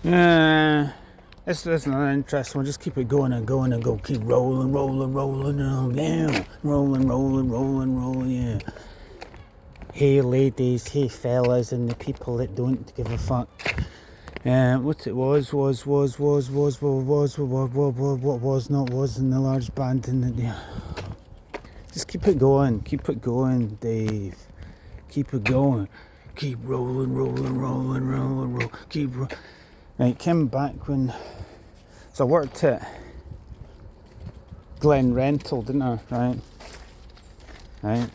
It's not interesting. We'll just keep it going and going and go. Keep rolling, yeah. Rolling, yeah. Hey ladies, hey fellas, and the people that don't give a fuck. What it was in the large band in the. Just keep it going, Dave. Keep it going. Keep rolling, keep. Right, came back when. So I worked at Glen Rental, didn't I? Right.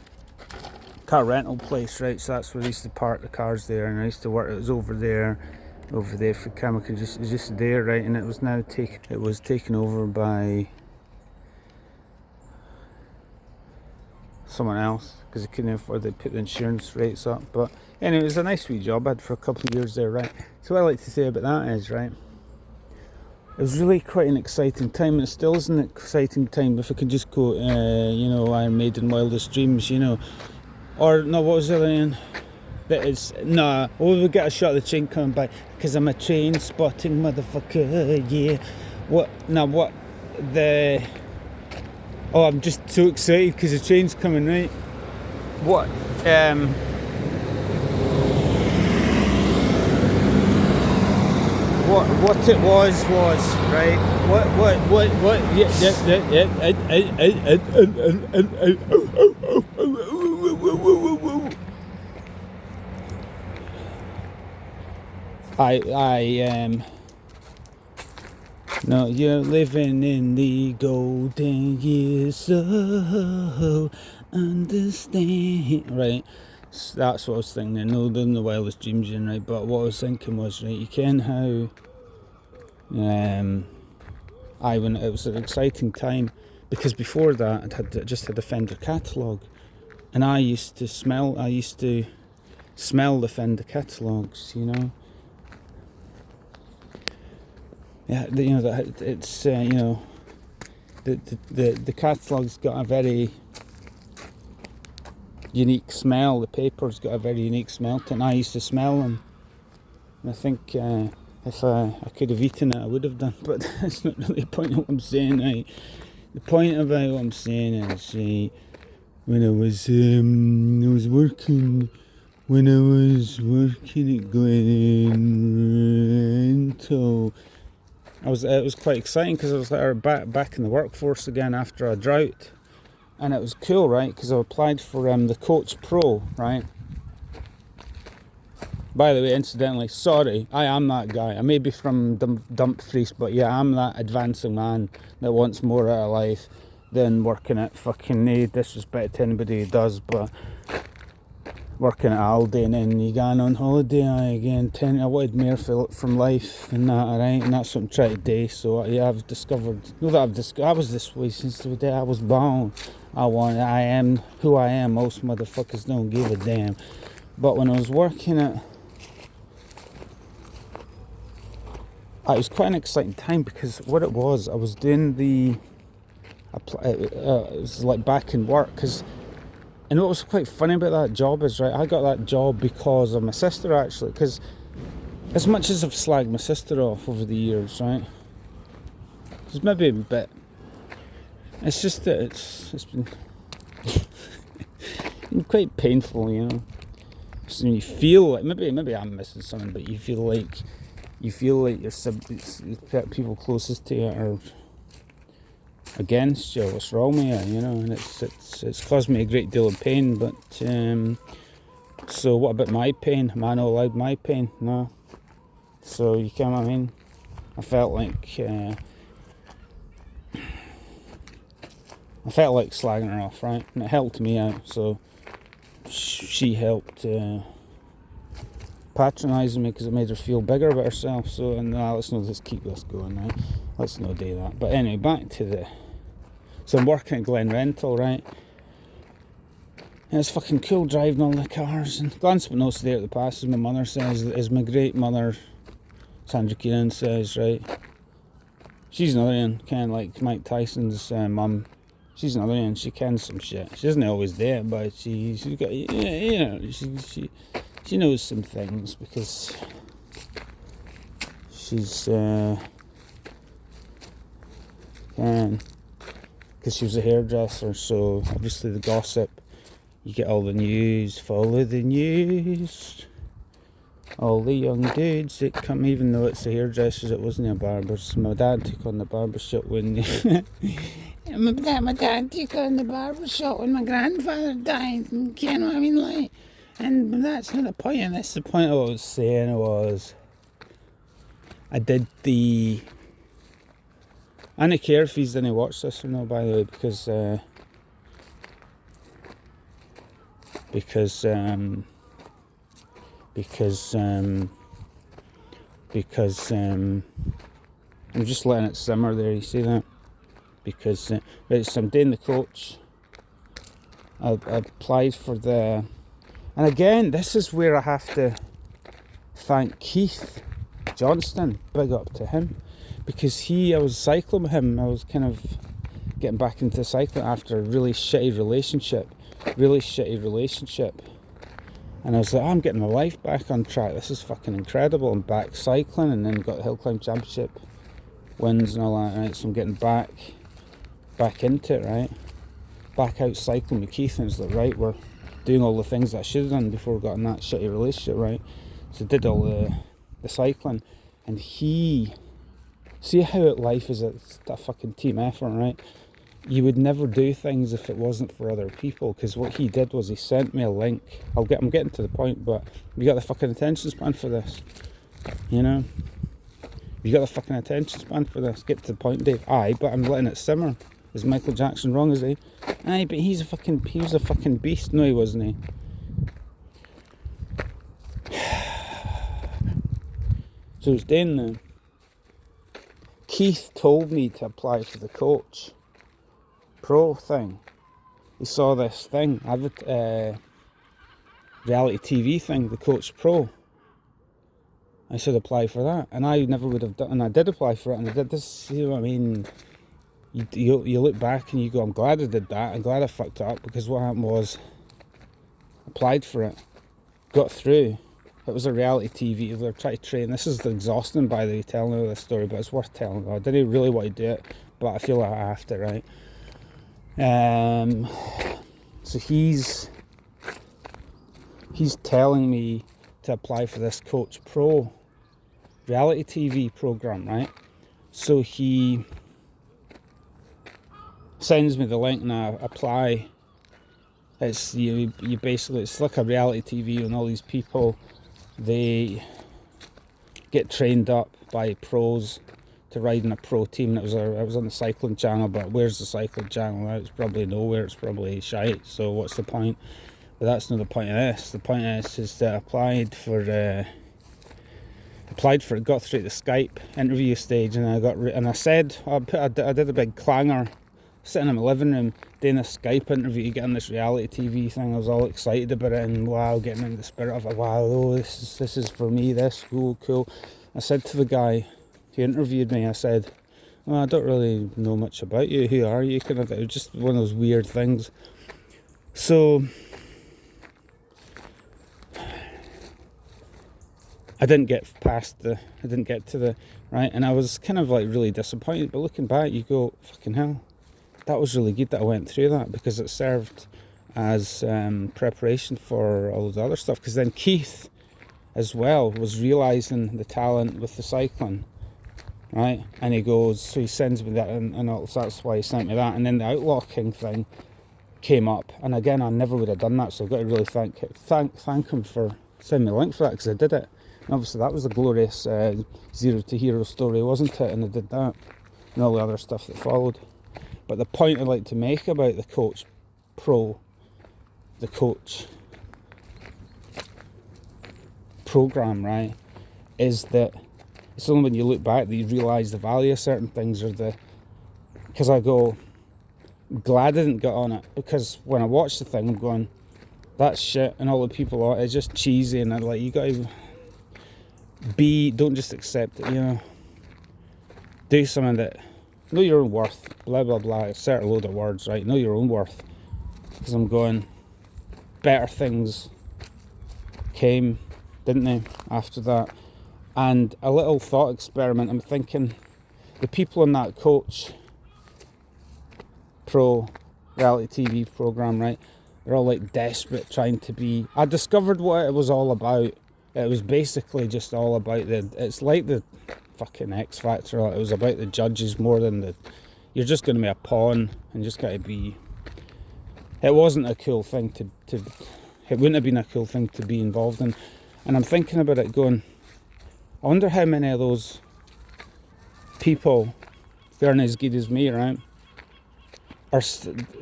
Car rental place, right? So that's where I used to park the cars there, and I used to work. It was over there for Chemical, just there, right? And it was taken over by someone else because they couldn't afford to put the insurance rates up. But anyway, it was a nice wee job I had for a couple of years there, right? So what I like to say about that is, right, it was really quite an exciting time, and it still is an exciting time. If I could just go, Iron Maiden, Wildest Dreams, or no, what was the other one? We get a shot of the train coming by because I'm a train spotting motherfucker, yeah. I'm just so excited because the train's coming, right? What it was right? No, you're living in the golden years, so understand, right? So that's what I was thinking. No, they're in the Wildest Dreams, right? But what I was thinking was, right, you ken how, when it was an exciting time, because before that I just had a Fender catalogue, and I used to smell the Fender catalogues, Yeah, it's the catalogue's got a very unique smell. The paper's got a very unique smell to it, and I used to smell them. And I think if I could have eaten it, I would have done. But that's not really the point of what I'm saying. Right? The point about what I'm saying is, when I was working at Glen Rental. It was quite exciting because I was back in the workforce again after a drought, and it was cool, right? Because I applied for the Coach Pro, right? By the way, incidentally, sorry, I am that guy. I may be from Dumfries, but yeah, I'm that advancing man that wants more out of life than working at fucking, no disrespect to anybody who does, but working at Aldi and then you going on holiday again. I wanted more from life and that, right? And that's what I'm trying to do. So yeah, I've discovered. I was this way since the day I was born. I am who I am. Most motherfuckers don't give a damn. But when I was working at, it was quite an exciting time because what it was, I was doing it was like back in work because. And what was quite funny about that job is, right, I got that job because of my sister, actually, because as much as I've slagged my sister off over the years, right, it's maybe a bit, it's just that it's been quite painful, So when you feel like, maybe I'm missing something, but you feel like your people closest to you are against you, what's wrong with you, and it's caused me a great deal of pain. But so what about my pain? Am I not allowed my pain? No. So you know what I mean? I felt like slagging her off, right? And it helped me out. So she helped patronising me because it made her feel bigger about herself. So let's not just keep this going, right? Let's not do that. But anyway, back to so I'm working at Glen Rental, right? And it's fucking cool driving all the cars. And glance but no stay at the past, as my mother says, as my great mother, Sandra Keenan, says, right? She's another one, kind of like Mike Tyson's mum. She's another one, she kens some shit. She doesn't always do it, but she's got, she knows some things because She's because she was a hairdresser, so obviously the gossip, you get all the news, follow the news, all the young dudes that come, even though it's the hairdressers, it wasn't a barber's. My dad took on the barbershop when my dad took on the barbershop when my grandfather died, and you know what I mean, like, and that's not the point of this. The point of what I was saying was, I did the, I don't care if he's didn't watch this or not, by the way, because I'm just letting it simmer there, you see that? Because I'm doing the coach. I applied for the, and again, this is where I have to thank Keith Johnston, big up to him, because I was cycling with him. I was kind of getting back into cycling after a really shitty relationship, and I was like, I'm getting my life back on track, this is fucking incredible. I'm back cycling, and then got the Hill Climb Championship wins and all that, right? So I'm getting back into it, right? Back out cycling with Keith, and it's like, right, we're doing all the things that I should have done before we got in that shitty relationship, right? So I did all the cycling, and see how life is a fucking team effort, right? You would never do things if it wasn't for other people, because what he did was he sent me a link. I'm getting to the point, but you got the fucking attention span for this, you know? You got the fucking attention span for this. Get to the point, Dave. Aye, but I'm letting it simmer. Is Michael Jackson wrong, is he? Aye, but he was a fucking beast. No, he wasn't, he? So it's doing the, Keith told me to apply for the Coach Pro thing. He saw this thing, reality TV thing, the Coach Pro. I should apply for that, and I never would have done, and I did apply for it, and I did this, you know what I mean? You look back and you go, I'm glad I did that, I'm glad I fucked it up, because what happened was, applied for it, got through. It was a reality TV, they were trying to train. This is exhausting, by the way, telling you this story, but it's worth telling. I didn't really want to do it, but I feel like I have to, right? So he's telling me to apply for this Coach Pro reality TV program, right? So he sends me the link and I apply. It's you basically, it's like a reality TV, and all these people, they get trained up by pros to ride in a pro team. I was on the cycling channel, but where's the cycling channel? It's probably nowhere. It's probably shite. So what's the point? But that's not the point of this. The point of this is that I applied for it, got through the Skype interview stage, and I said I did a big clanger, sitting in my living room doing a Skype interview, getting this reality TV thing. I was all excited about it, and wow, getting in the spirit of it. Wow, oh, this is for me. This cool. I said to the guy who interviewed me, I said, well, I don't really know much about you. Who are you? Kind of. It was just one of those weird things. So I didn't get to the right, and I was kind of like really disappointed. But looking back, you go, fucking hell, that was really good that I went through that, because it served as preparation for all the other stuff. Because then Keith, as well, was realising the talent with the cycling, right? And he goes, so he sends me that, and so that's why he sent me that. And then the outlocking thing came up, and again, I never would have done that. So I've got to really thank him for sending me a link for that, because I did it. And obviously that was a glorious Zero to Hero story, wasn't it? And I did that, and all the other stuff that followed. But the point I'd like to make about the Coach Pro, the Coach program, right, is that it's only when you look back that you realise the value of certain things, because I go, glad I didn't get on it, because when I watch the thing, I'm going, that's shit, and all the people are, it's just cheesy, and I'm like, you gotta don't just accept it, you know, do something that, know your own worth, blah blah blah, insert a load of words, right? Know your own worth, because I'm going, better things came, didn't they, after that? And a little thought experiment, I'm thinking, the people in that Coach Pro reality TV program, right, they're all like desperate trying to be... I discovered what it was all about. It was basically just all about it's like the fucking X Factor. It was about the judges more than you're just going to be a pawn and just got to be... It wasn't a cool thing to it wouldn't have been a cool thing to be involved in. And I'm thinking about it going, I wonder how many of those people who aren't as good as me, right,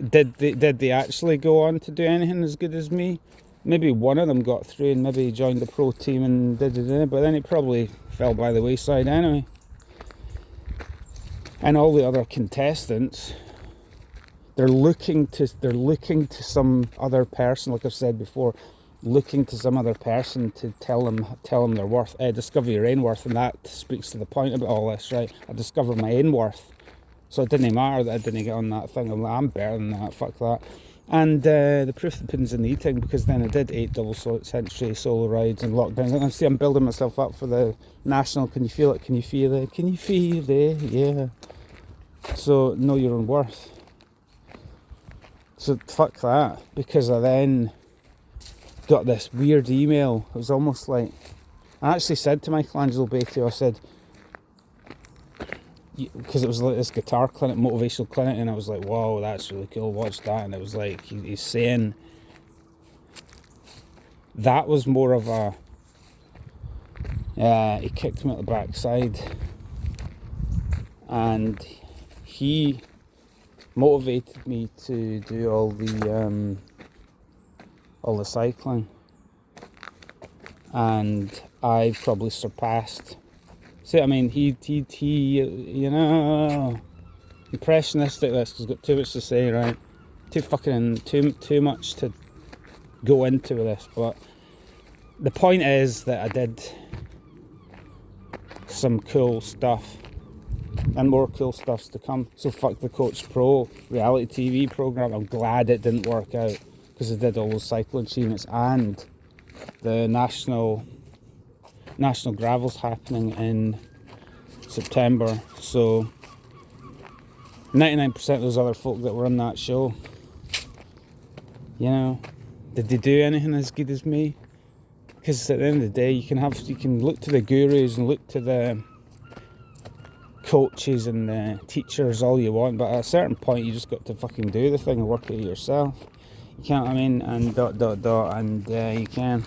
did they actually go on to do anything as good as me? Maybe one of them got through and maybe joined the pro team and did it, but then he probably fell by the wayside anyway. And all the other contestants, they're looking to some other person, like I've said before, looking to some other person to tell them their worth. Discover your own worth, and that speaks to the point about all this, right? I discovered my own worth, so it didn't matter that I didn't get on that thing. I'm better than that. Fuck that. And the proof of the pudding's in the eating, because then I did 8 double-century solo rides and lockdowns. And see, I'm building myself up for the national. Can you feel it? Can you feel it? Can you feel it? Yeah. So know your own worth. So fuck that, because I then got this weird email. It was almost like, I actually said to Michelangelo Beatty, I said, because it was like this guitar clinic, motivational clinic, and I was like, wow, that's really cool, watch that. And it was like, he's saying that was more of a, he kicked him at the backside, and he motivated me to do all the cycling, and I probably surpassed. See, I mean, he, you know, impressionistic. This has got too much to say, right? Too much to go into with this. But the point is that I did some cool stuff, and more cool stuff's to come. So fuck the Coach Pro reality TV program. I'm glad it didn't work out, because I did all those cycling achievements, and the national gravel's happening in September. So 99% of those other folk that were on that show, you know, did they do anything as good as me? Because at the end of the day, you can look to the gurus and look to the coaches and the teachers all you want, but at a certain point you just got to fucking do the thing and work it yourself. You can't, I mean, and and you can.